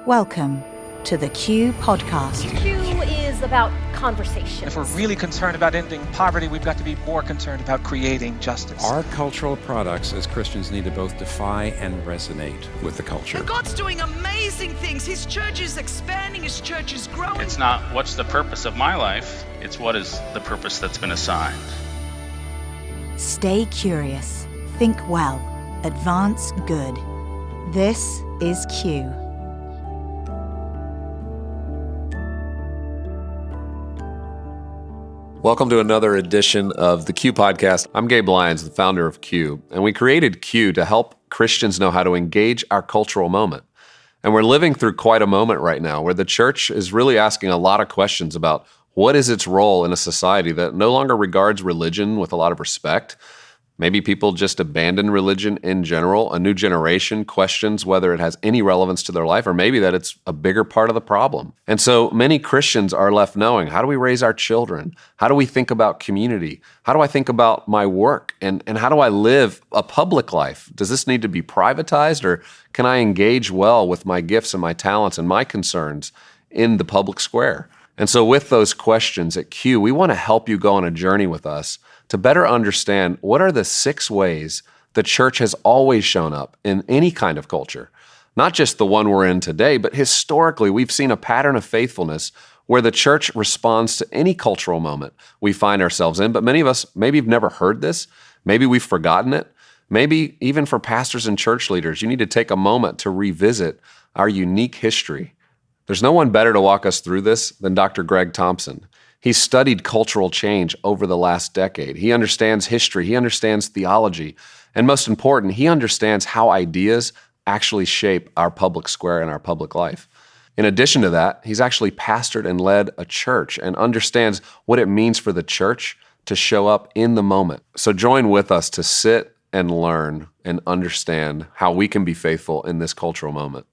Welcome to the Q Podcast. Q is about conversation. If we're really concerned about ending poverty, we've got to be more concerned about creating justice. Our cultural products as Christians need to both defy and resonate with the culture. And God's doing amazing things. His church is expanding, his church is growing. It's not what's the purpose of my life, it's what is the purpose that's been assigned. Stay curious, think well, advance good. This is Q. Welcome to another edition of the Q Podcast. I'm Gabe Lyons, the founder of Q, and we created Q to help Christians know how to engage our cultural moment. And we're living through quite a moment right now where the church is really asking a lot of questions about what is its role in a society that no longer regards religion with a lot of respect. Maybe people just abandon religion in general. A new generation questions whether it has any relevance to their life, or maybe that it's a bigger part of the problem. And so many Christians are left knowing, how do we raise our children? How do we think about community? How do I think about my work? And how do I live a public life? Does this need to be privatized, or can I engage well with my gifts and my talents and my concerns in the public square? And so with those questions at Q, we want to help you go on a journey with us to better understand what are the 6 ways the church has always shown up in any kind of culture. Not just the one we're in today, but historically we've seen a pattern of faithfulness where the church responds to any cultural moment we find ourselves in. But many of us maybe have never heard this. Maybe we've forgotten it. Maybe even for pastors and church leaders, you need to take a moment to revisit our unique history. There's no one better to walk us through this than Dr. Greg Thompson. He's studied cultural change over the last decade. He understands history, he understands theology, and most important, he understands how ideas actually shape our public square and our public life. In addition to that, he's actually pastored and led a church and understands what it means for the church to show up in the moment. So join with us to sit and learn and understand how we can be faithful in this cultural moment.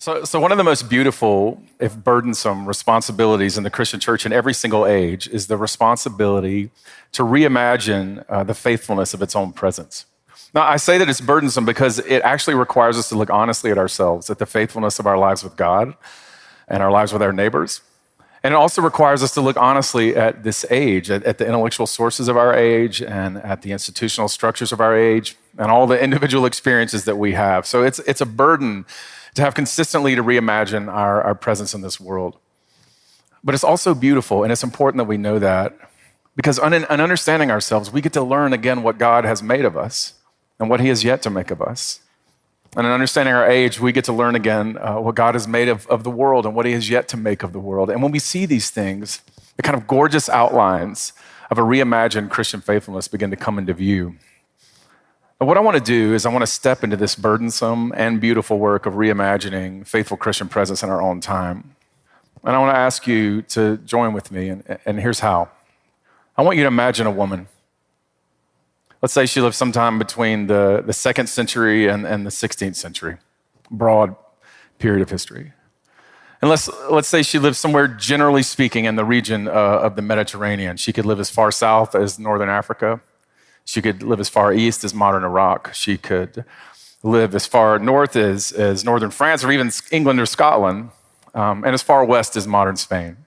So one of the most beautiful, if burdensome, responsibilities in the Christian church in every single age is the responsibility to reimagine the faithfulness of its own presence. Now, I say that it's burdensome because it actually requires us to look honestly at ourselves, at the faithfulness of our lives with God and our lives with our neighbors. And it also requires us to look honestly at this age, at the intellectual sources of our age and at the institutional structures of our age and all the individual experiences that we have. So it's a burden to have consistently to reimagine our presence in this world. But it's also beautiful, and it's important that we know that, because in understanding ourselves, we get to learn again what God has made of us and what he has yet to make of us. And in understanding our age, we get to learn again what God has made of the world and what he has yet to make of the world. And when we see these things, the kind of gorgeous outlines of a reimagined Christian faithfulness begin to come into view. And what I want to do is I want to step into this burdensome and beautiful work of reimagining faithful Christian presence in our own time. And I want to ask you to join with me, and here's how. I want you to imagine a woman. Let's say she lived sometime between the 2nd century and the 16th century, broad period of history. And let's say she lived somewhere, generally speaking, in the region of the Mediterranean. She could live as far south as northern Africa. She could live as far east as modern Iraq. She could live as far north as northern France, or even England or Scotland, and as far west as modern Spain.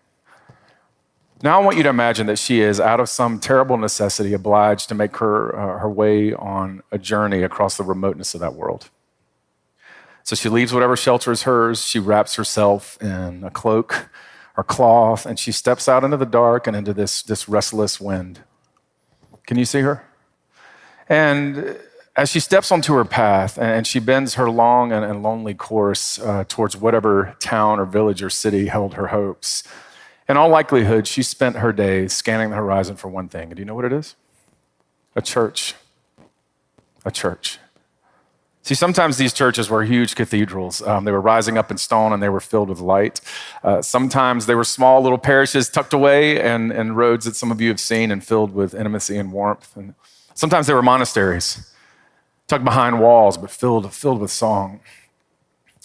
Now I want you to imagine that she is, out of some terrible necessity, obliged to make her way on a journey across the remoteness of that world. So she leaves whatever shelter is hers, she wraps herself in a cloak or cloth, and she steps out into the dark and into this restless wind. Can you see her? And as she steps onto her path and she bends her long and lonely course towards whatever town or village or city held her hopes, in all likelihood, she spent her days scanning the horizon for one thing. And do you know what it is? A church. A church. See, sometimes these churches were huge cathedrals. They were rising up in stone and they were filled with light. Sometimes they were small little parishes tucked away and roads that some of you have seen and filled with intimacy and warmth. And sometimes they were monasteries, tucked behind walls, but filled with song.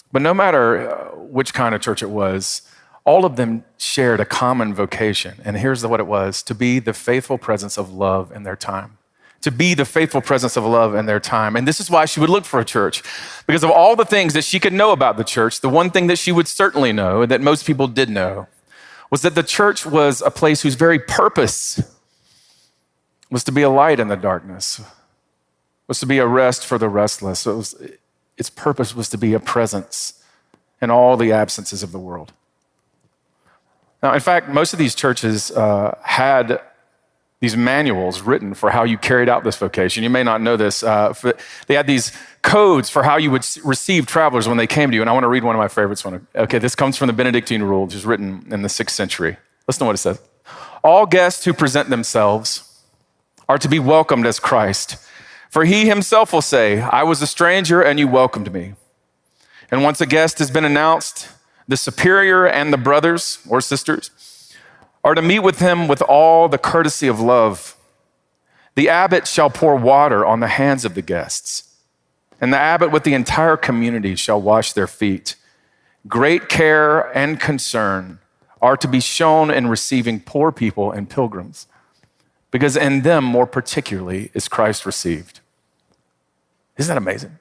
But no matter which kind of church it was, all of them shared a common vocation. And here's what it was: to be the faithful presence of love in their time. to be the faithful presence of love in their time. And this is why she would look for a church. Because of all the things that she could know about the church, the one thing that she would certainly know, and that most people did know, was that the church was a place whose very purpose was to be a light in the darkness, was to be a rest for the restless. Its purpose was to be a presence in all the absences of the world. Now, in fact, most of these churches had these manuals written for how you carried out this vocation. You may not know this. They had these codes for how you would receive travelers when they came to you. And I want to read one of my favorites. Okay, this comes from the Benedictine Rule, which was written in the 6th century. Listen to what it says. All guests who present themselves are to be welcomed as Christ. For he himself will say, I was a stranger and you welcomed me. And once a guest has been announced, the superior and the brothers or sisters are to meet with him with all the courtesy of love. The abbot shall pour water on the hands of the guests, and the abbot with the entire community shall wash their feet. Great care and concern are to be shown in receiving poor people and pilgrims, because in them more particularly is Christ received. Isn't that amazing?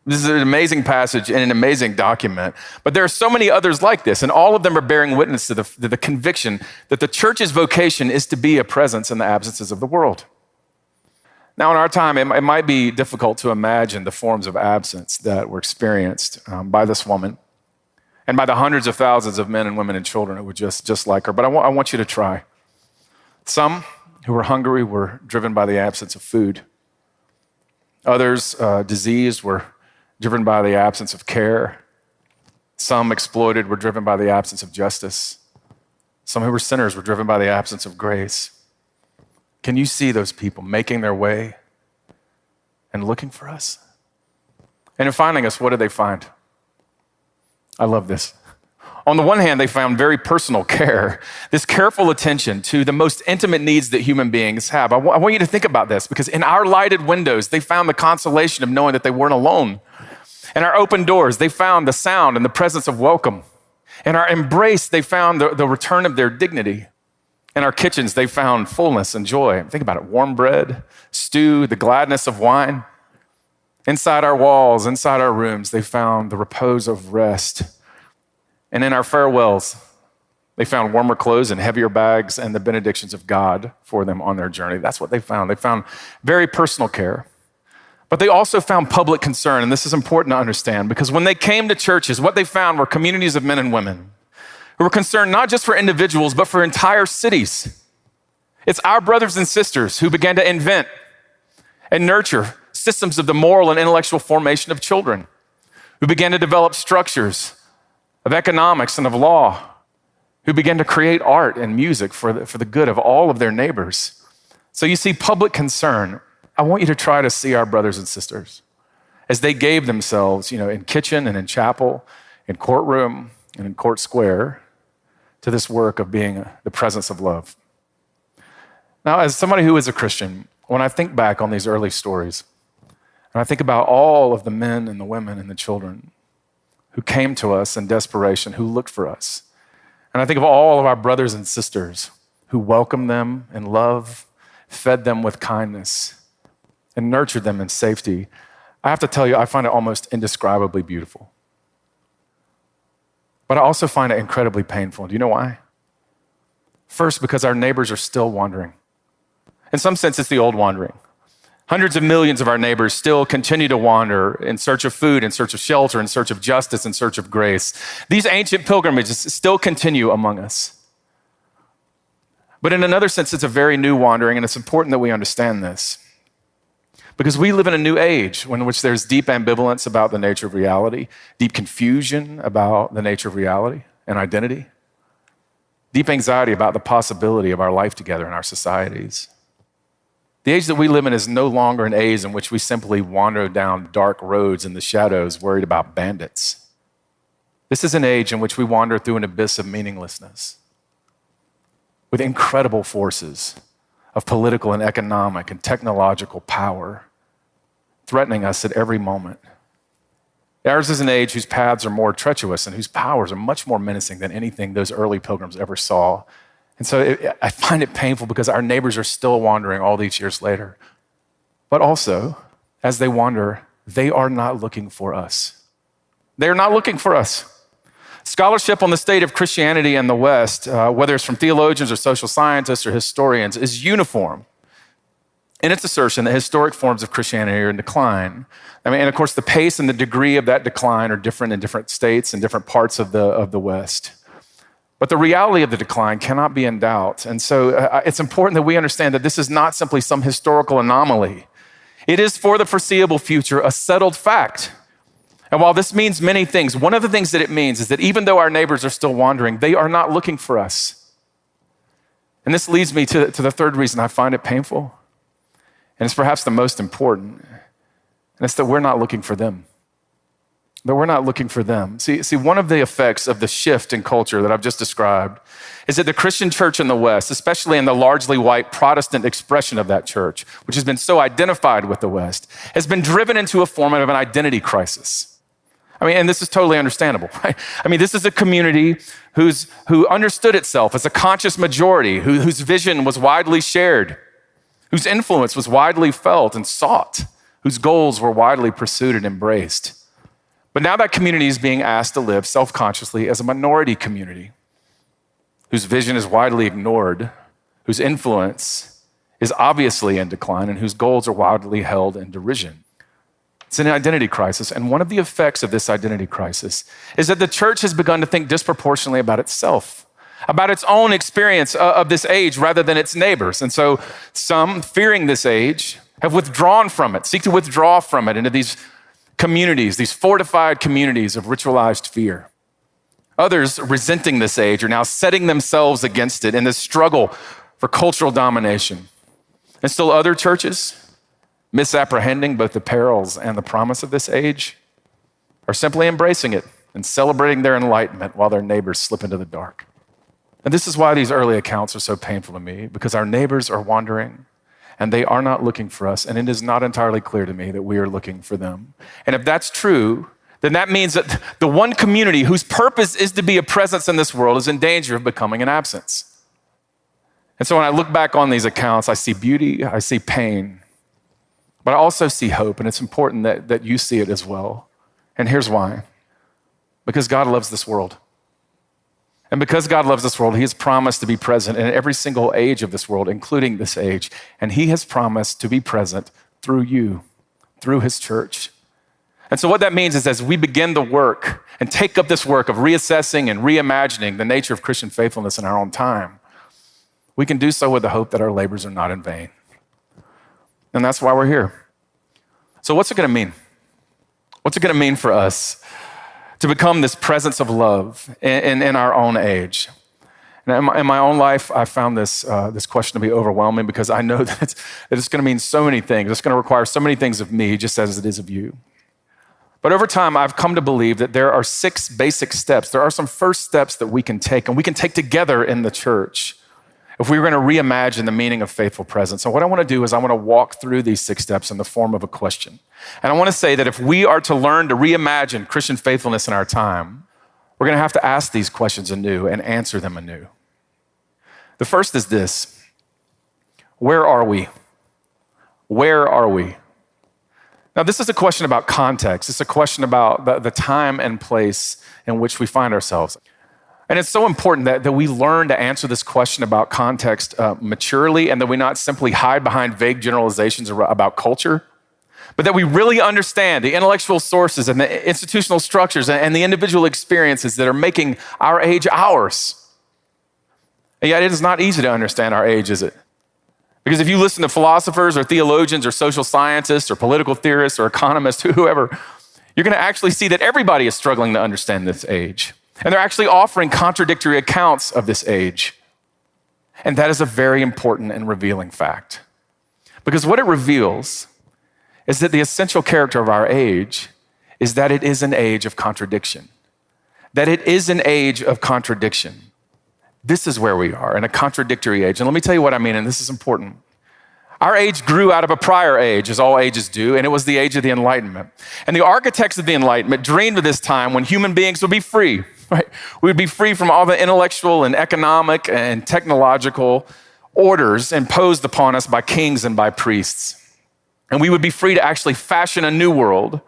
This is an amazing passage and an amazing document, but there are so many others like this, and all of them are bearing witness to the conviction that the church's vocation is to be a presence in the absences of the world. Now, in our time, it might be difficult to imagine the forms of absence that were experienced by this woman and by the hundreds of thousands of men and women and children who were just like her, but I want you to try. Some who were hungry were driven by the absence of food. Others, diseased, were driven by the absence of care. Some exploited were driven by the absence of justice. Some who were sinners were driven by the absence of grace. Can you see those people making their way and looking for us? And in finding us, what did they find? I love this. On the one hand, they found very personal care, this careful attention to the most intimate needs that human beings have. I want you to think about this, because in our lighted windows, they found the consolation of knowing that they weren't alone. In our open doors, they found the sound and the presence of welcome. In our embrace, they found the return of their dignity. In our kitchens, they found fullness and joy. Think about it, warm bread, stew, the gladness of wine. Inside our walls, inside our rooms, they found the repose of rest. And in our farewells, they found warmer clothes and heavier bags and the benedictions of God for them on their journey. That's what they found. They found very personal care. But they also found public concern, and this is important to understand, because when they came to churches, what they found were communities of men and women who were concerned not just for individuals, but for entire cities. It's our brothers and sisters who began to invent and nurture systems of the moral and intellectual formation of children, who began to develop structures of economics and of law, who began to create art and music for the good of all of their neighbors. So you see, public concern. I want you to try to see our brothers and sisters as they gave themselves, in kitchen and in chapel, in courtroom and in court square, to this work of being the presence of love. Now, as somebody who is a Christian, when I think back on these early stories, and I think about all of the men and the women and the children who came to us in desperation, who looked for us, and I think of all of our brothers and sisters who welcomed them in love, fed them with kindness, and nurtured them in safety, I have to tell you, I find it almost indescribably beautiful. But I also find it incredibly painful. Do you know why? First, because our neighbors are still wandering. In some sense, it's the old wandering. Hundreds of millions of our neighbors still continue to wander in search of food, in search of shelter, in search of justice, in search of grace. These ancient pilgrimages still continue among us. But in another sense, it's a very new wandering, and it's important that we understand this. Because we live in a new age in which there's deep ambivalence about the nature of reality, deep confusion about the nature of reality and identity, deep anxiety about the possibility of our life together in our societies. The age that we live in is no longer an age in which we simply wander down dark roads in the shadows worried about bandits. This is an age in which we wander through an abyss of meaninglessness with incredible forces of political and economic and technological power threatening us at every moment. Ours is an age whose paths are more treacherous and whose powers are much more menacing than anything those early pilgrims ever saw. And so I find it painful because our neighbors are still wandering all these years later. But also, as they wander, they are not looking for us. They're not looking for us. Scholarship on the state of Christianity in the West, whether it's from theologians or social scientists or historians, is uniform in its assertion that historic forms of Christianity are in decline. And of course, the pace and the degree of that decline are different in different states and different parts of the West. But the reality of the decline cannot be in doubt. And so it's important that we understand that this is not simply some historical anomaly. It is for the foreseeable future a settled fact. And while this means many things, one of the things that it means is that even though our neighbors are still wandering, they are not looking for us. And this leads me to the third reason I find it painful. And it's perhaps the most important. And it's that we're not looking for them. That we're not looking for them. See, one of the effects of the shift in culture that I've just described is that the Christian church in the West, especially in the largely white Protestant expression of that church, which has been so identified with the West, has been driven into a form of an identity crisis. And this is totally understandable, right? This is a community who understood itself as a conscious majority, whose vision was widely shared, whose influence was widely felt and sought, whose goals were widely pursued and embraced. But now that community is being asked to live self-consciously as a minority community, whose vision is widely ignored, whose influence is obviously in decline, and whose goals are widely held in derision. It's an identity crisis, and one of the effects of this identity crisis is that the church has begun to think disproportionately about itself, about its own experience of this age rather than its neighbors. And so some, fearing this age, have withdrawn from it, seek to withdraw from it into these communities, these fortified communities of ritualized fear. Others, resenting this age, are now setting themselves against it in this struggle for cultural domination. And still other churches, misapprehending both the perils and the promise of this age, are simply embracing it and celebrating their enlightenment while their neighbors slip into the dark. And this is why these early accounts are so painful to me, because our neighbors are wandering and they are not looking for us, and it is not entirely clear to me that we are looking for them. And if that's true, then that means that the one community whose purpose is to be a presence in this world is in danger of becoming an absence. And so when I look back on these accounts, I see beauty, I see pain, but I also see hope, and it's important that you see it as well. And here's why. Because God loves this world. And because God loves this world, he has promised to be present in every single age of this world, including this age. And he has promised to be present through you, through his church. And so what that means is as we begin the work and take up this work of reassessing and reimagining the nature of Christian faithfulness in our own time, we can do so with the hope that our labors are not in vain. And that's why we're here. So what's it going to mean? What's it going to mean for us to become this presence of love in our own age? And in my own life, I found this question to be overwhelming because I know that it's going to mean so many things. It's going to require so many things of me, just as it is of you. But over time, I've come to believe that there are 6 basic steps. There are some first steps that we can take, and we can take together in the church if we were going to reimagine the meaning of faithful presence. So what I want to do is I want to walk through these 6 steps in the form of a question. And I want to say that if we are to learn to reimagine Christian faithfulness in our time, we're going to have to ask these questions anew and answer them anew. The first is this: where are we? Where are we? Now, this is a question about context. It's a question about the time and place in which we find ourselves. And it's so important that we learn to answer this question about context maturely, and that we not simply hide behind vague generalizations about culture, but that we really understand the intellectual sources and the institutional structures and the individual experiences that are making our age ours. And yet it is not easy to understand our age, is it? Because if you listen to philosophers or theologians or social scientists or political theorists or economists, whoever, you're going to actually see that everybody is struggling to understand this age. And they're actually offering contradictory accounts of this age. And that is a very important and revealing fact. Because what it reveals is that the essential character of our age is that it is an age of contradiction. That it is an age of contradiction. This is where we are, in a contradictory age. And let me tell you what I mean, and this is important. Our age grew out of a prior age, as all ages do, and it was the age of the Enlightenment. And the architects of the Enlightenment dreamed of this time when human beings would be free, right? We would be free from all the intellectual and economic and technological orders imposed upon us by kings and by priests. And we would be free to actually fashion a new world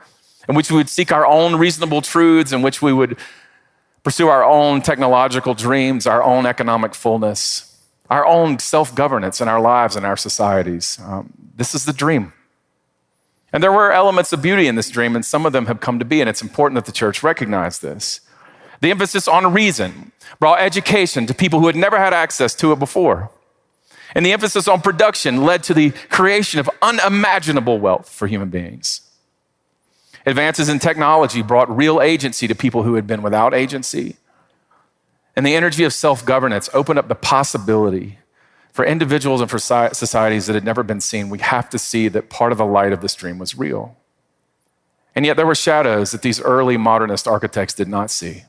in which we would seek our own reasonable truths, in which we would pursue our own technological dreams, our own economic fullness, our own self-governance in our lives and our societies. This is the dream. And there were elements of beauty in this dream, and some of them have come to be, and it's important that the church recognize this. The emphasis on reason brought education to people who had never had access to it before. And the emphasis on production led to the creation of unimaginable wealth for human beings. Advances in technology brought real agency to people who had been without agency. And the energy of self-governance opened up the possibility for individuals and for societies that had never been seen. We have to see that part of the light of this dream was real. And yet there were shadows that these early modernist architects did not see.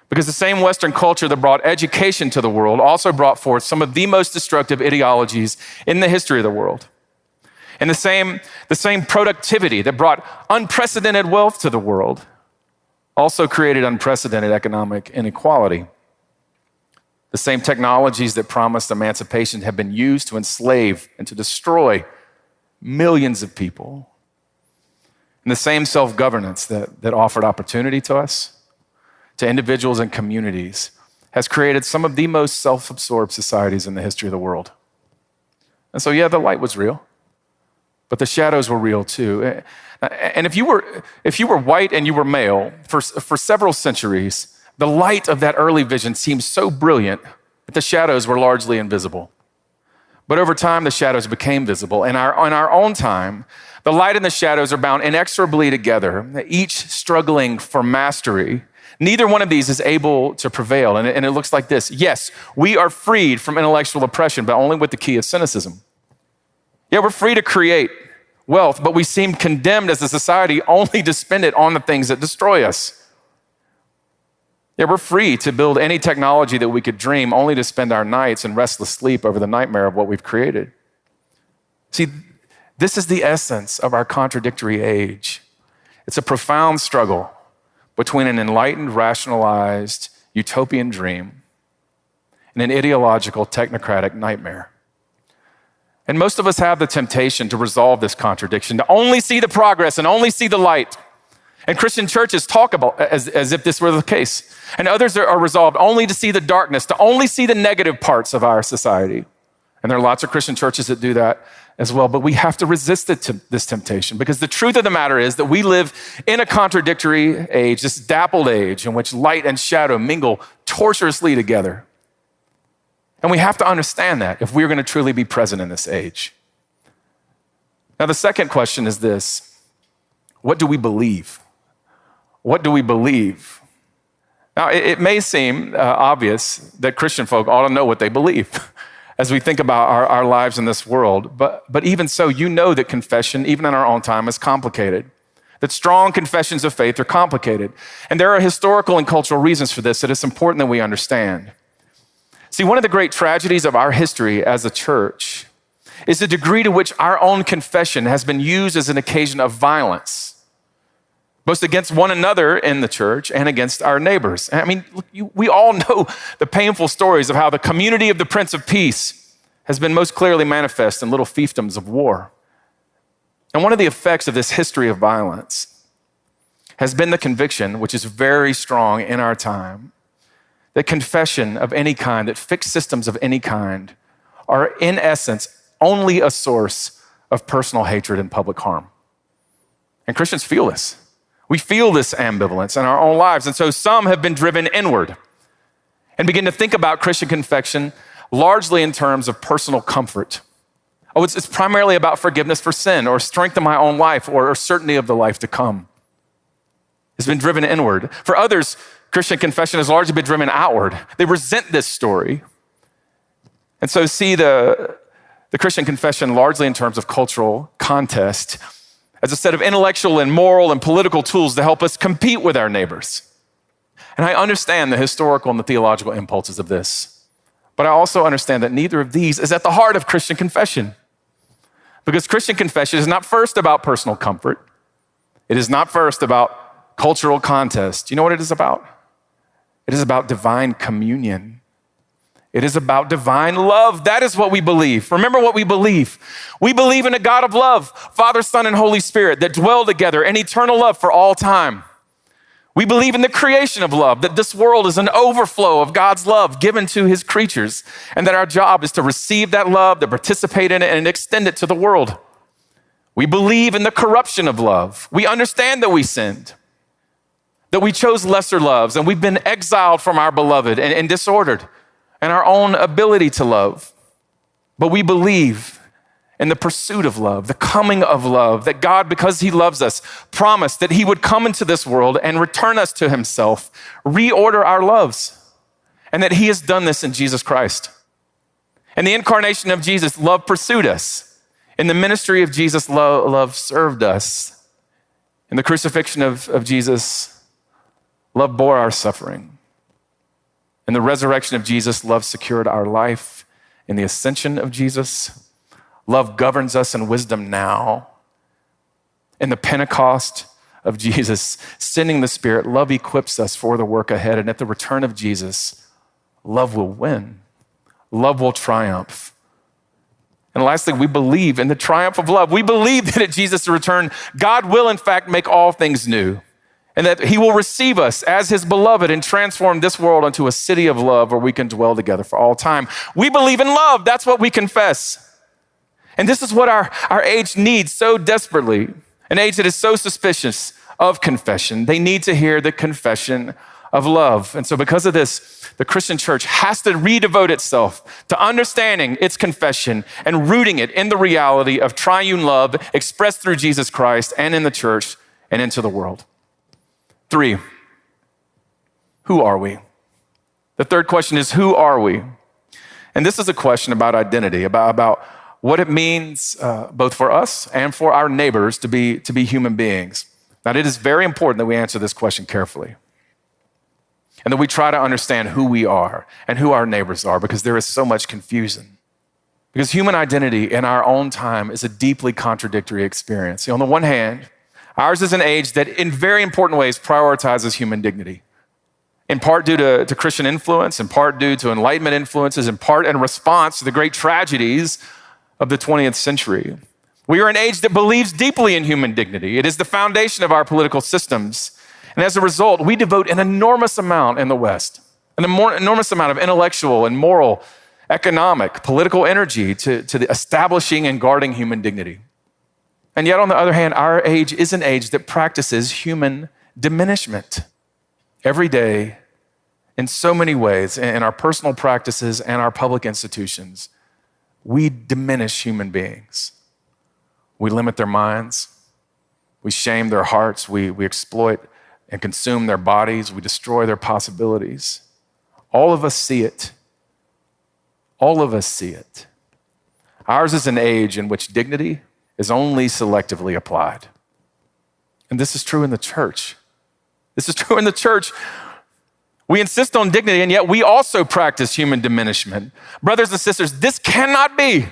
Because the same Western culture that brought education to the world also brought forth some of the most destructive ideologies in the history of the world. And the same productivity that brought unprecedented wealth to the world also created unprecedented economic inequality. The same technologies that promised emancipation have been used to enslave and to destroy millions of people. And the same self-governance that offered opportunity to us, to individuals and communities, has created some of the most self-absorbed societies in the history of the world. And so, yeah, the light was real, but the shadows were real too. And if you were white and you were male for several centuries, the light of that early vision seemed so brilliant that the shadows were largely invisible. But over time, the shadows became visible. In our own time, the light and the shadows are bound inexorably together, each struggling for mastery. Neither one of these is able to prevail. And it looks like this. Yes, we are freed from intellectual oppression, but only with the key of cynicism. Yeah, we're free to create wealth, but we seem condemned as a society only to spend it on the things that destroy us. Yeah, we're free to build any technology that we could dream, only to spend our nights in restless sleep over the nightmare of what we've created. See, this is the essence of our contradictory age. It's a profound struggle between an enlightened, rationalized, utopian dream and an ideological, technocratic nightmare. And most of us have the temptation to resolve this contradiction, to only see the progress and only see the light. And Christian churches talk about as if this were the case. And others are resolved only to see the darkness, to only see the negative parts of our society. And there are lots of Christian churches that do that as well, but we have to resist this temptation, because the truth of the matter is that we live in a contradictory age, this dappled age in which light and shadow mingle tortuously together. And we have to understand that if we're going to truly be present in this age. Now, the second question is this: what do we believe? What do we believe? Now, it may seem obvious that Christian folk ought to know what they believe as we think about our lives in this world. But even so, you know that confession, even in our own time, is complicated. That strong confessions of faith are complicated. And there are historical and cultural reasons for this that it's important that we understand. See, one of the great tragedies of our history as a church is the degree to which our own confession has been used as an occasion of violence, both against one another in the church and against our neighbors. I mean, we all know the painful stories of how the community of the Prince of Peace has been most clearly manifest in little fiefdoms of war. And one of the effects of this history of violence has been the conviction, which is very strong in our time, that confession of any kind, that fixed systems of any kind, are in essence only a source of personal hatred and public harm. And Christians feel this. We feel this ambivalence in our own lives. And so some have been driven inward and begin to think about Christian confession largely in terms of personal comfort. Oh, it's primarily about forgiveness for sin or strength in my own life or certainty of the life to come. It's been driven inward. For others, Christian confession has largely been driven outward. They resent this story. And so see the Christian confession largely in terms of cultural contest as a set of intellectual and moral and political tools to help us compete with our neighbors. And I understand the historical and the theological impulses of this, but I also understand that neither of these is at the heart of Christian confession. Because Christian confession is not first about personal comfort. It is not first about cultural contest. You know what it is about? It is about divine communion. It is about divine love. That is what we believe. Remember what we believe. We believe in a God of love, Father, Son, and Holy Spirit that dwell together in eternal love for all time. We believe in the creation of love, that this world is an overflow of God's love given to his creatures, and that our job is to receive that love, to participate in it, and extend it to the world. We believe in the corruption of love. We understand that we sinned, that we chose lesser loves, and we've been exiled from our beloved and disordered and our own ability to love. But we believe in the pursuit of love, the coming of love, that God, because he loves us, promised that he would come into this world and return us to himself, reorder our loves, and that he has done this in Jesus Christ. In the incarnation of Jesus, love pursued us. In the ministry of Jesus, love served us. In the crucifixion of Jesus, love bore our suffering. In the resurrection of Jesus, love secured our life. In the ascension of Jesus, love governs us in wisdom now. In the Pentecost of Jesus, sending the Spirit, love equips us for the work ahead. And at the return of Jesus, love will win. Love will triumph. And lastly, we believe in the triumph of love. We believe that at Jesus' return, God will in fact make all things new, and that he will receive us as his beloved and transform this world into a city of love where we can dwell together for all time. We believe in love. That's what we confess. And this is what our age needs so desperately, an age that is so suspicious of confession. They need to hear the confession of love. And so because of this, the Christian church has to redevote itself to understanding its confession and rooting it in the reality of triune love expressed through Jesus Christ and in the church and into the world. 3, who are we? The third question is, who are we? And this is a question about identity, about what it means both for us and for our neighbors to be human beings. Now, it is very important that we answer this question carefully and that we try to understand who we are and who our neighbors are, because there is so much confusion. Because human identity in our own time is a deeply contradictory experience. On the one hand, ours is an age that in very important ways prioritizes human dignity, in part due to Christian influence, in part due to Enlightenment influences, in part in response to the great tragedies of the 20th century. We are an age that believes deeply in human dignity. It is the foundation of our political systems. And as a result, we devote an enormous amount in the West, an enormous amount of intellectual and moral, economic, political energy to the establishing and guarding human dignity. And yet, on the other hand, our age is an age that practices human diminishment every day in so many ways, in our personal practices and our public institutions. We diminish human beings. We limit their minds. We shame their hearts. We exploit and consume their bodies. We destroy their possibilities. All of us see it. All of us see it. Ours is an age in which dignity is only selectively applied. And this is true in the church. This is true in the church. We insist on dignity, and yet we also practice human diminishment. Brothers and sisters, this cannot be.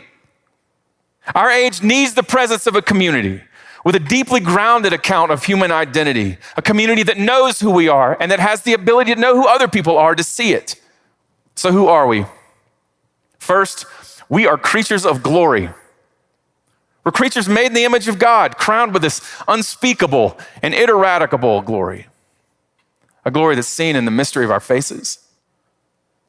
Our age needs the presence of a community with a deeply grounded account of human identity, a community that knows who we are and that has the ability to know who other people are, to see it. So who are we? First, we are creatures of glory. We're creatures made in the image of God, crowned with this unspeakable and ineradicable glory. A glory that's seen in the mystery of our faces.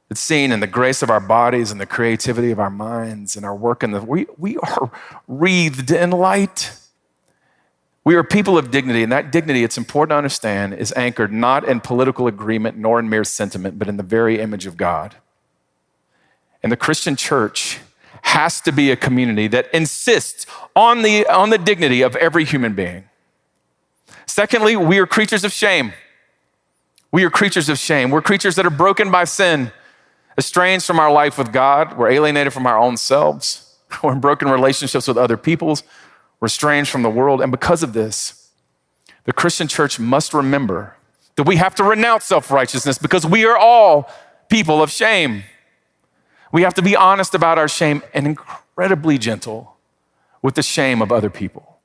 It's seen in the grace of our bodies and the creativity of our minds and our work in we are wreathed in light. We are people of dignity, and that dignity, it's important to understand, is anchored not in political agreement nor in mere sentiment, but in the very image of God. And the Christian church has to be a community that insists on the dignity of every human being. Secondly, we are creatures of shame. We are creatures of shame. We're creatures that are broken by sin, estranged from our life with God. We're alienated from our own selves. We're in broken relationships with other peoples. We're estranged from the world. And because of this, the Christian church must remember that we have to renounce self-righteousness because we are all people of shame. We have to be honest about our shame and incredibly gentle with the shame of other people.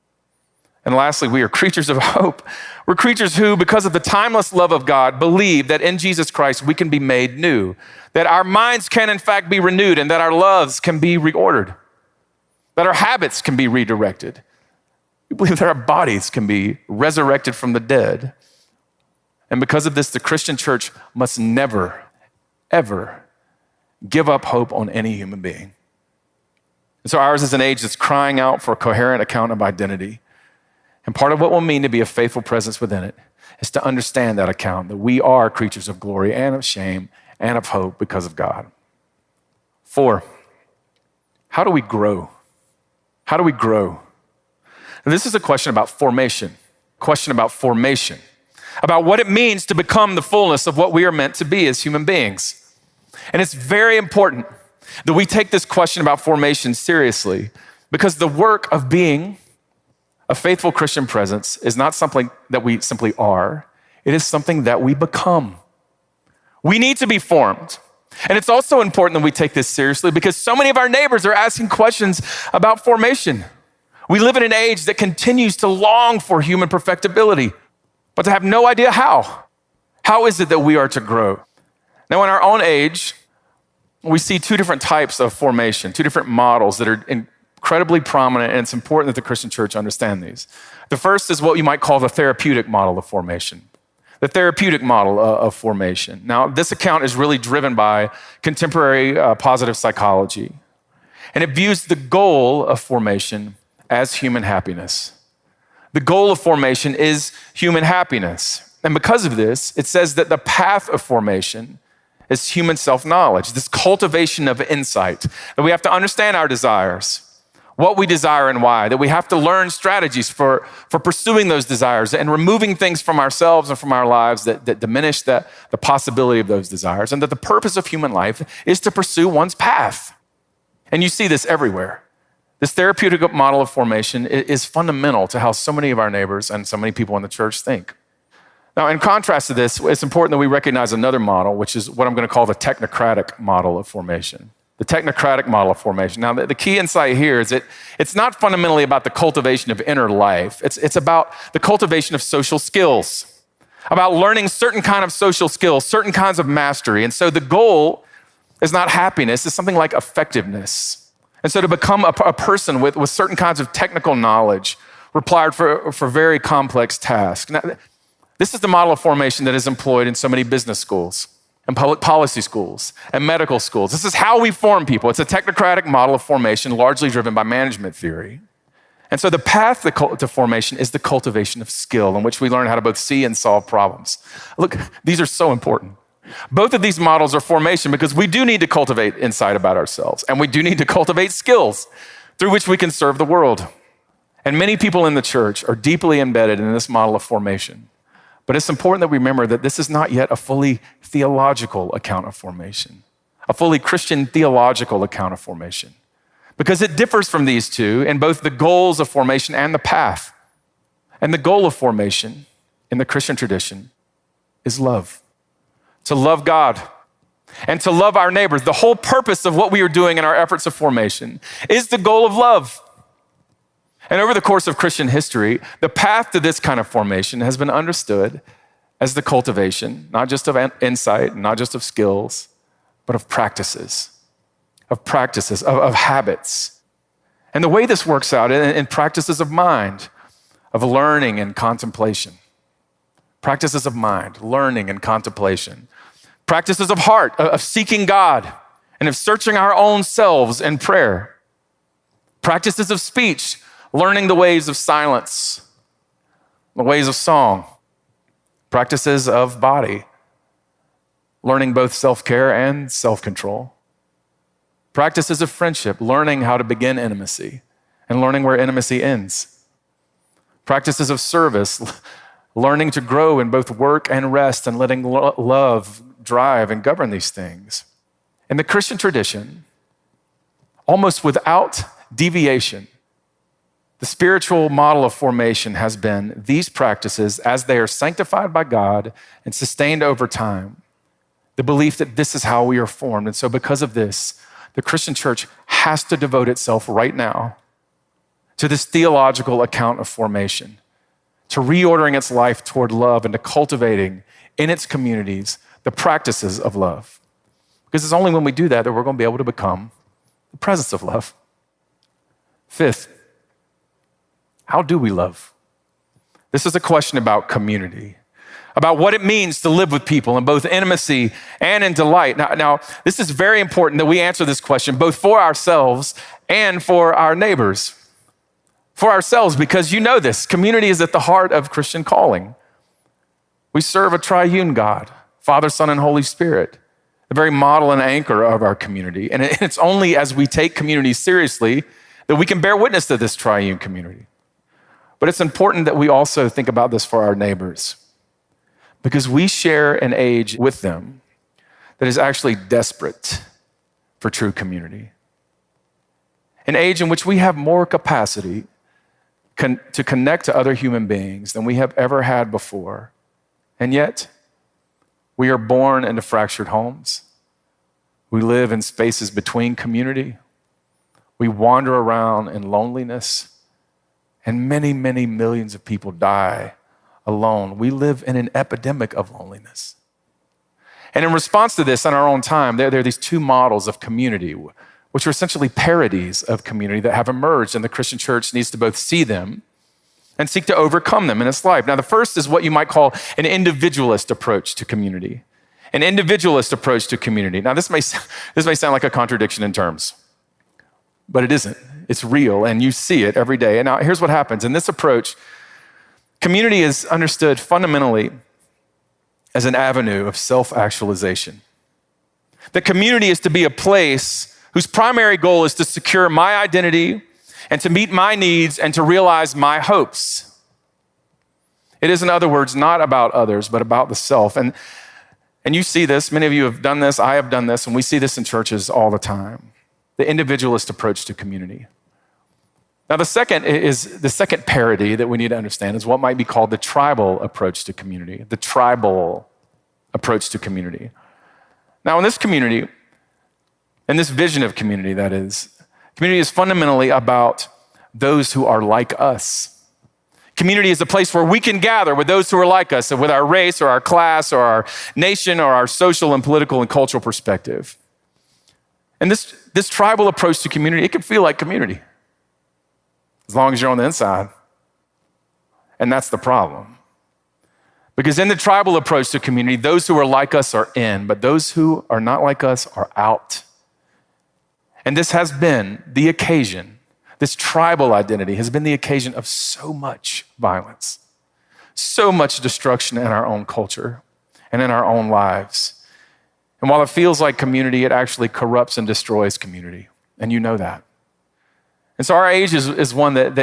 And lastly, we are creatures of hope. We're creatures who, because of the timeless love of God, believe that in Jesus Christ we can be made new, that our minds can in fact be renewed, and that our loves can be reordered, that our habits can be redirected. We believe that our bodies can be resurrected from the dead. And because of this, the Christian church must never, ever give up hope on any human being. And so ours is an age that's crying out for a coherent account of identity. And part of what will mean to be a faithful presence within it is to understand that account, that we are creatures of glory and of shame and of hope because of God. 4, how do we grow? How do we grow? And this is a question about formation, about what it means to become the fullness of what we are meant to be as human beings. And it's very important that we take this question about formation seriously, because the work of being a faithful Christian presence is not something that we simply are. It is something that we become. We need to be formed. And it's also important that we take this seriously because so many of our neighbors are asking questions about formation. We live in an age that continues to long for human perfectibility, but to have no idea how. How is it that we are to grow? Now, in our own age, we see 2 different types of formation, 2 different models that are incredibly prominent, and it's important that the Christian church understand these. The first is what you might call the therapeutic model of formation. The therapeutic model of formation. Now, this account is really driven by contemporary positive psychology, and it views the goal of formation as human happiness. The goal of formation is human happiness. And because of this, it says that the path of formation is human self-knowledge, this cultivation of insight, that we have to understand our desires, what we desire and why, that we have to learn strategies for pursuing those desires and removing things from ourselves and from our lives that diminish the possibility of those desires, and that the purpose of human life is to pursue one's path. And you see this everywhere. This therapeutic model of formation is fundamental to how so many of our neighbors and so many people in the church think. Now, in contrast to this, it's important that we recognize another model, which is what I'm going to call the technocratic model of formation. The technocratic model of formation. Now, the key insight here is that it's not fundamentally about the cultivation of inner life. It's about the cultivation of social skills, about learning certain kind of social skills, certain kinds of mastery. And so the goal is not happiness, it's something like effectiveness. And so to become a person with certain kinds of technical knowledge required for very complex tasks. Now, this is the model of formation that is employed in so many business schools and public policy schools and medical schools. This is how we form people. It's a technocratic model of formation largely driven by management theory. And so the path to formation is the cultivation of skill in which we learn how to both see and solve problems. Look, these are so important. Both of these models are formation because we do need to cultivate insight about ourselves, and we do need to cultivate skills through which we can serve the world. And many people in the church are deeply embedded in this model of formation. But it's important that we remember that this is not yet a fully theological account of formation, a fully Christian theological account of formation, because it differs from these two in both the goals of formation and the path. And the goal of formation in the Christian tradition is love, to love God and to love our neighbors. The whole purpose of what we are doing in our efforts of formation is the goal of love. And over the course of Christian history, the path to this kind of formation has been understood as the cultivation, not just of insight, not just of skills, but of practices, of habits. And the way this works out in practices of mind, of learning and contemplation. Practices of mind, learning and contemplation. Practices of heart, of seeking God and of searching our own selves in prayer. Practices of speech, learning the ways of silence, the ways of song. Practices of body, learning both self-care and self-control. Practices of friendship, learning how to begin intimacy and learning where intimacy ends. Practices of service, learning to grow in both work and rest and letting love drive and govern these things. In the Christian tradition, almost without deviation, the spiritual model of formation has been these practices as they are sanctified by God and sustained over time. The belief that this is how we are formed. And so because of this, the Christian church has to devote itself right now to this theological account of formation, to reordering its life toward love and to cultivating in its communities the practices of love. Because it's only when we do that that we're going to be able to become the presence of love. Fifth, how do we love? This is a question about community, about what it means to live with people in both intimacy and in delight. Now, this is very important that we answer this question both for ourselves and for our neighbors. For ourselves, because you know this, community is at the heart of Christian calling. We serve a triune God, Father, Son, and Holy Spirit, the very model and anchor of our community. And it's only as we take community seriously that we can bear witness to this triune community. But it's important that we also think about this for our neighbors, because we share an age with them that is actually desperate for true community. An age in which we have more capacity to connect to other human beings than we have ever had before. And yet, we are born into fractured homes. We live in spaces between community. We wander around in loneliness. And many, many millions of people die alone. We live in an epidemic of loneliness. And in response to this, in our own time, there are these two models of community, which are essentially parodies of community that have emerged, and the Christian church needs to both see them and seek to overcome them in its life. Now, the first is what you might call an individualist approach to community. An individualist approach to community. Now, this may sound like a contradiction in terms, but it isn't. It's real, and you see it every day. And now, here's what happens. In this approach, community is understood fundamentally as an avenue of self-actualization. The community is to be a place whose primary goal is to secure my identity and to meet my needs and to realize my hopes. It is, in other words, not about others, but about the self. And you see this, many of you have done this, I have done this, and we see this in churches all the time. The individualist approach to community. Now, the second parody that we need to understand is what might be called the tribal approach to community. The tribal approach to community. Now, in this community, in this vision of community, that is, community is fundamentally about those who are like us. Community is a place where we can gather with those who are like us, with our race or our class or our nation or our social and political and cultural perspective. And this tribal approach to community, it can feel like community, as long as you're on the inside. And that's the problem. Because in the tribal approach to community, those who are like us are in, but those who are not like us are out. And this has been the occasion, this tribal identity has been the occasion of so much violence, so much destruction in our own culture and in our own lives. And while it feels like community, it actually corrupts and destroys community. And you know that. And so our age is one that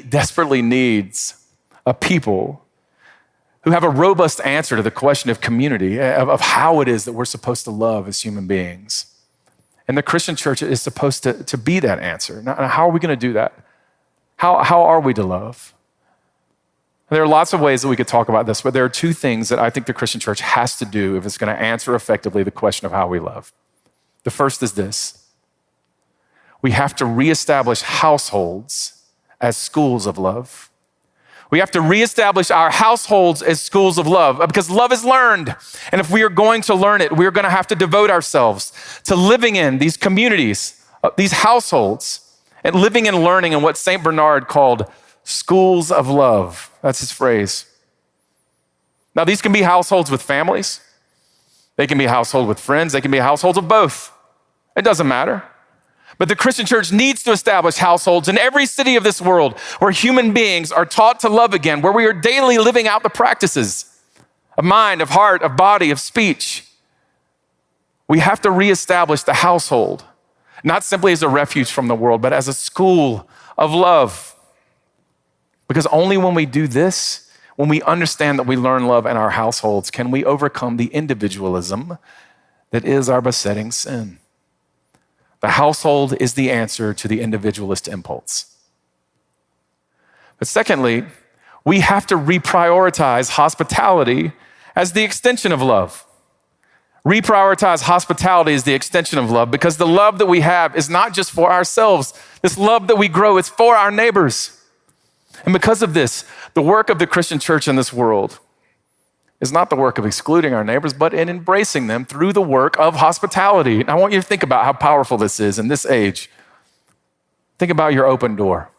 desperately needs a people who have a robust answer to the question of community, of how it is that we're supposed to love as human beings. And the Christian church is supposed to be that answer. Now, how are we going to do that? How are we to love? There are lots of ways that we could talk about this, but there are two things that I think the Christian church has to do if it's going to answer effectively the question of how we love. The first is this. We have to reestablish households as schools of love. We have to reestablish our households as schools of love, because love is learned. And if we are going to learn it, we're going to have to devote ourselves to living in these communities, these households, and living and learning in what St. Bernard called schools of love. That's his phrase. Now, these can be households with families. They can be households with friends. They can be households of both. It doesn't matter. But the Christian church needs to establish households in every city of this world where human beings are taught to love again, where we are daily living out the practices of mind, of heart, of body, of speech. We have to reestablish the household, not simply as a refuge from the world, but as a school of love. Because only when we do this, when we understand that we learn love in our households, can we overcome the individualism that is our besetting sin. The household is the answer to the individualist impulse. But secondly, we have to reprioritize hospitality as the extension of love. Reprioritize hospitality as the extension of love, because the love that we have is not just for ourselves. This love that we grow is for our neighbors. And because of this, the work of the Christian church in this world is not the work of excluding our neighbors, but in embracing them through the work of hospitality. And I want you to think about how powerful this is in this age. Think about your open door.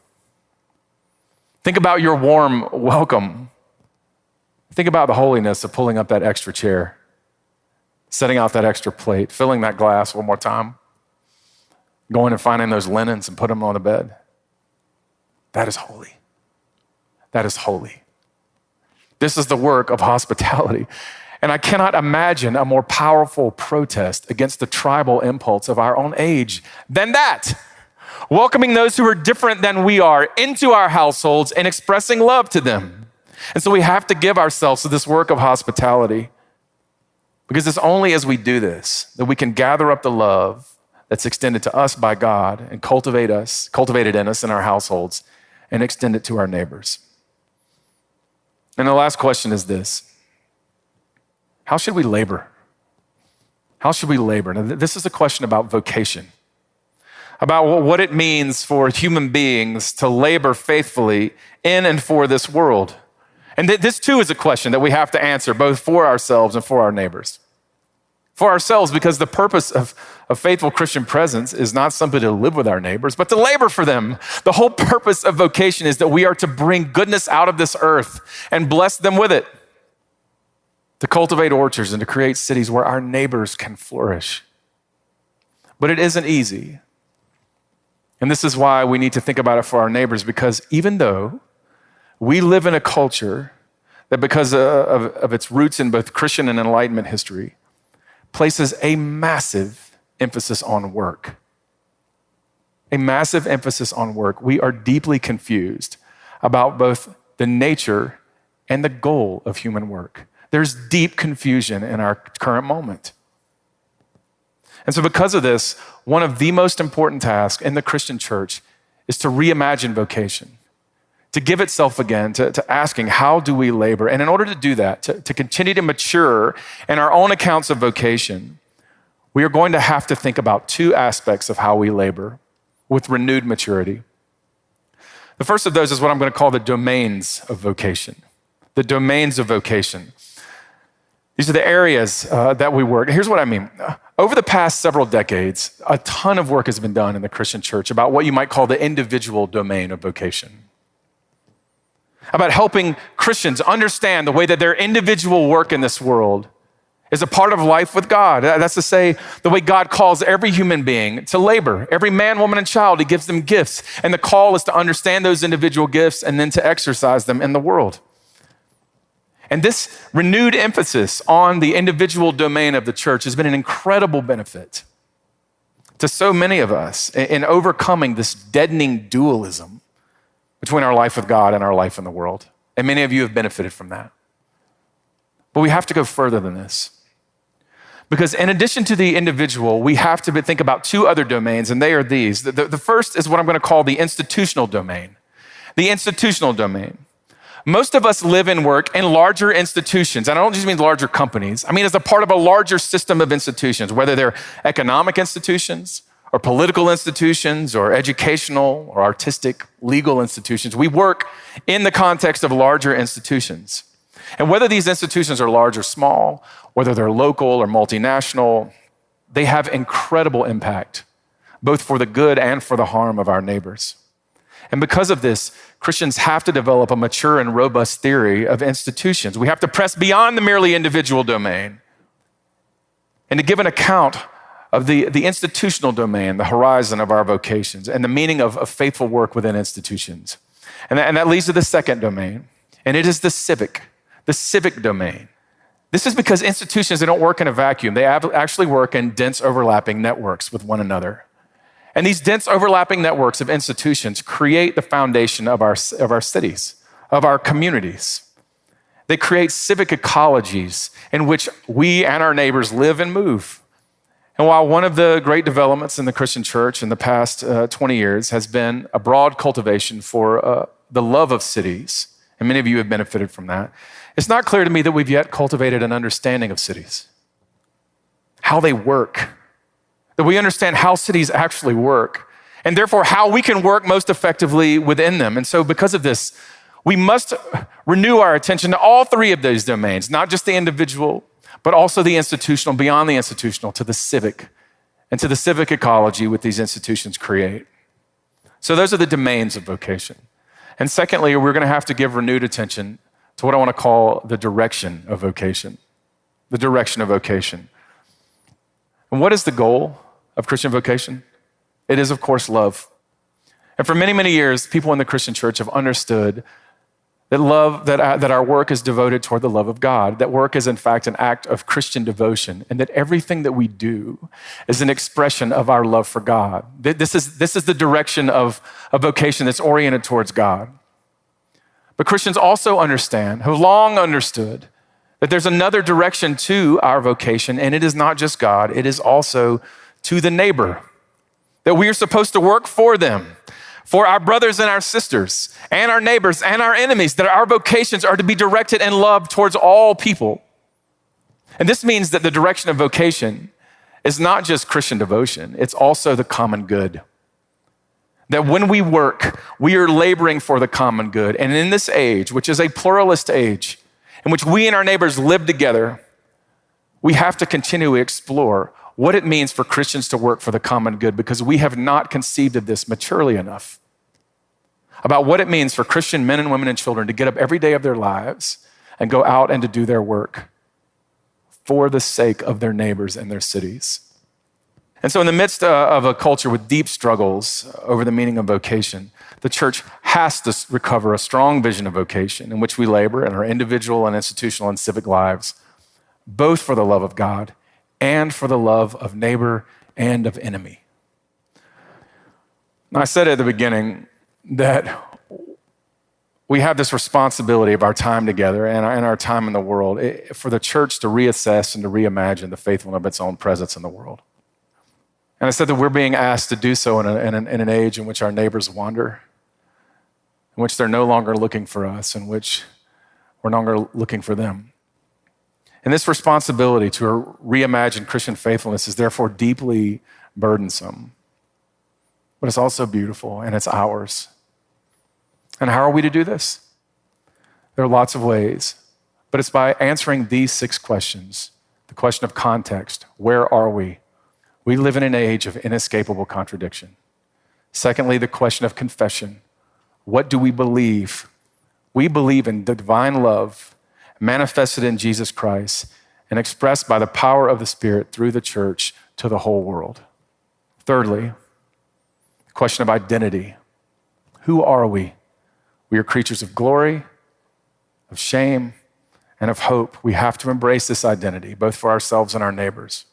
Think about your warm welcome. Think about the holiness of pulling up that extra chair, setting out that extra plate, filling that glass one more time, going and finding those linens and putting them on the bed. That is holy. That is holy. This is the work of hospitality. And I cannot imagine a more powerful protest against the tribal impulse of our own age than that. Welcoming those who are different than we are into our households and expressing love to them. And so we have to give ourselves to this work of hospitality, because it's only as we do this that we can gather up the love that's extended to us by God and cultivated in us in our households, and extend it to our neighbors. And the last question is this: how should we labor? How should we labor? Now, this is a question about vocation, about what it means for human beings to labor faithfully in and for this world. And this too is a question that we have to answer both for ourselves and for our neighbors. For ourselves, because the purpose of faithful Christian presence is not simply to live with our neighbors, but to labor for them. The whole purpose of vocation is that we are to bring goodness out of this earth and bless them with it, to cultivate orchards and to create cities where our neighbors can flourish. But it isn't easy. And this is why we need to think about it for our neighbors, because even though we live in a culture that, because of its roots in both Christian and Enlightenment history, places a massive emphasis on work. A massive emphasis on work. We are deeply confused about both the nature and the goal of human work. There's deep confusion in our current moment. And so because of this, one of the most important tasks in the Christian church is to reimagine vocation, to give itself again to asking, how do we labor? And in order to do that, to continue to mature in our own accounts of vocation, we are going to have to think about two aspects of how we labor with renewed maturity. The first of those is what I'm going to call the domains of vocation. The domains of vocation. These are the areas that we work. Here's what I mean. Over the past several decades, a ton of work has been done in the Christian church about what you might call the individual domain of vocation, about helping Christians understand the way that their individual work in this world is a part of life with God. That's to say, the way God calls every human being to labor. Every man, woman, and child, he gives them gifts. And the call is to understand those individual gifts and then to exercise them in the world. And this renewed emphasis on the individual domain of the church has been an incredible benefit to so many of us in overcoming this deadening dualism between our life with God and our life in the world. And many of you have benefited from that. But we have to go further than this. Because in addition to the individual, we have to think about two other domains, and they are these. The first is what I'm going to call the institutional domain. The institutional domain. Most of us live and work in larger institutions. And I don't just mean larger companies. I mean as a part of a larger system of institutions, whether they're economic institutions, or political institutions, or educational, or artistic, legal institutions. We work in the context of larger institutions. And whether these institutions are large or small, whether they're local or multinational, they have incredible impact, both for the good and for the harm of our neighbors. And because of this, Christians have to develop a mature and robust theory of institutions. We have to press beyond the merely individual domain and to give an account of the institutional domain, the horizon of our vocations, and the meaning of faithful work within institutions. And that leads to the second domain, and it is the civic domain. This is because institutions, they don't work in a vacuum. They actually work in dense overlapping networks with one another. And these dense overlapping networks of institutions create the foundation of our cities, of our communities. They create civic ecologies in which we and our neighbors live and move. And while one of the great developments in the Christian church in the past 20 years has been a broad cultivation for the love of cities, and many of you have benefited from that, it's not clear to me that we've yet cultivated an understanding of cities. how they work, that we understand how cities actually work, and therefore how we can work most effectively within them. And so because of this, we must renew our attention to all three of those domains, not just the individual, but also the institutional, beyond the institutional, to the civic, and to the civic ecology which these institutions create. So those are the domains of vocation. And secondly, we're going to have to give renewed attention to what I want to call the direction of vocation. The direction of vocation. And what is the goal of Christian vocation? It is, of course, love. And for many, many years, people in the Christian church have understood that our work is devoted toward the love of God, that work is, in fact, an act of Christian devotion, and that everything that we do is an expression of our love for God. This is the direction of a vocation that's oriented towards God. But Christians also understand, have long understood, that there's another direction to our vocation, and it is not just God, it is also to the neighbor, that we are supposed to work for them, for our brothers and our sisters, and our neighbors and our enemies, that our vocations are to be directed in love towards all people. And this means that the direction of vocation is not just Christian devotion, it's also the common good. That when we work, we are laboring for the common good. And in this age, which is a pluralist age, in which we and our neighbors live together, we have to continually explore what it means for Christians to work for the common good, because we have not conceived of this maturely enough, about what it means for Christian men and women and children to get up every day of their lives and go out and to do their work for the sake of their neighbors and their cities. And so in the midst of a culture with deep struggles over the meaning of vocation, the church has to recover a strong vision of vocation in which we labor in our individual and institutional and civic lives, both for the love of God and for the love of neighbor and of enemy. Now, I said at the beginning that we have this responsibility of our time together and our time in the world for the church to reassess and to reimagine the faithfulness of its own presence in the world. And I said that we're being asked to do so in an age in which our neighbors wander, in which they're no longer looking for us, in which we're no longer looking for them. And this responsibility to reimagine Christian faithfulness is therefore deeply burdensome, but it's also beautiful and it's ours. And how are we to do this? There are lots of ways, but it's by answering these 6 questions. The question of context, where are we? We live in an age of inescapable contradiction. Secondly, the question of confession. What do we believe? We believe in the divine love manifested in Jesus Christ and expressed by the power of the Spirit through the church to the whole world. Thirdly, the question of identity. Who are we? We are creatures of glory, of shame, and of hope. We have to embrace this identity, both for ourselves and our neighbors.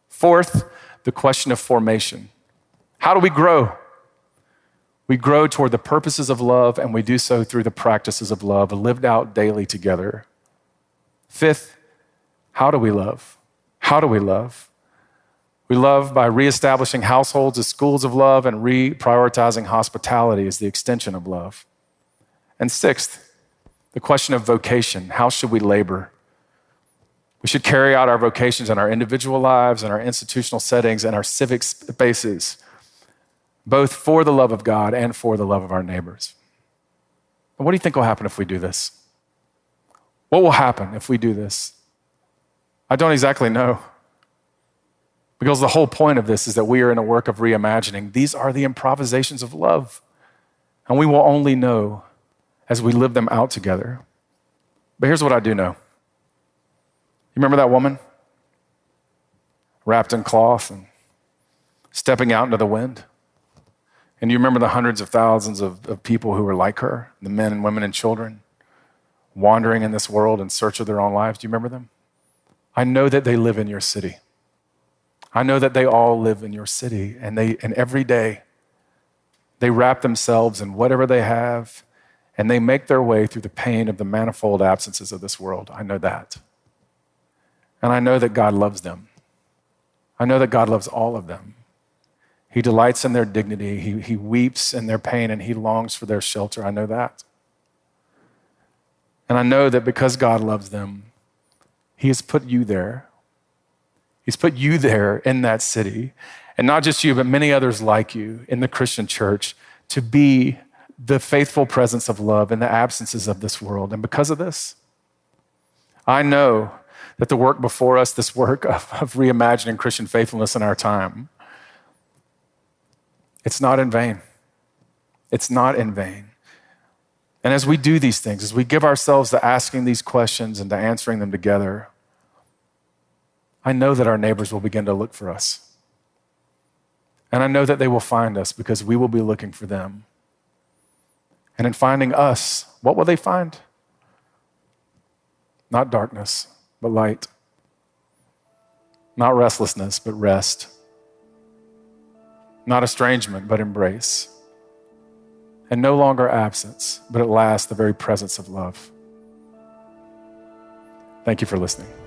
Fourth, the question of formation. How do we grow? We grow toward the purposes of love, and we do so through the practices of love lived out daily together. Fifth, how do we love? How do we love? We love by reestablishing households as schools of love and reprioritizing hospitality as the extension of love. And sixth, the question of vocation. How should we labor? We should carry out our vocations in our individual lives, in our institutional settings, and our civic spaces, both for the love of God and for the love of our neighbors. And what do you think will happen if we do this? What will happen if we do this? I don't exactly know. Because the whole point of this is that we are in a work of reimagining. These are the improvisations of love. And we will only know as we live them out together. But here's what I do know. You remember that woman? Wrapped in cloth and stepping out into the wind? And you remember the hundreds of thousands of people who were like her, the men and women and children, wandering in this world in search of their own lives? Do you remember them? I know that they live in your city. I know that they all live in your city, and every day they wrap themselves in whatever they have, and they make their way through the pain of the manifold absences of this world. I know that. And I know that God loves them. I know that God loves all of them. He delights in their dignity. He weeps in their pain, and he longs for their shelter. I know that. And I know that because God loves them, he has put you there. He's put you there in that city. And not just you, but many others like you in the Christian church to be the faithful presence of love in the absences of this world. And because of this, I know that the work before us, this work of reimagining Christian faithfulness in our time, it's not in vain. It's not in vain. And as we do these things, as we give ourselves to asking these questions and to answering them together, I know that our neighbors will begin to look for us. And I know that they will find us because we will be looking for them. And in finding us, what will they find? Not darkness, but light. Not restlessness, but rest. Not estrangement, but embrace. And no longer absence, but at last the very presence of love. Thank you for listening.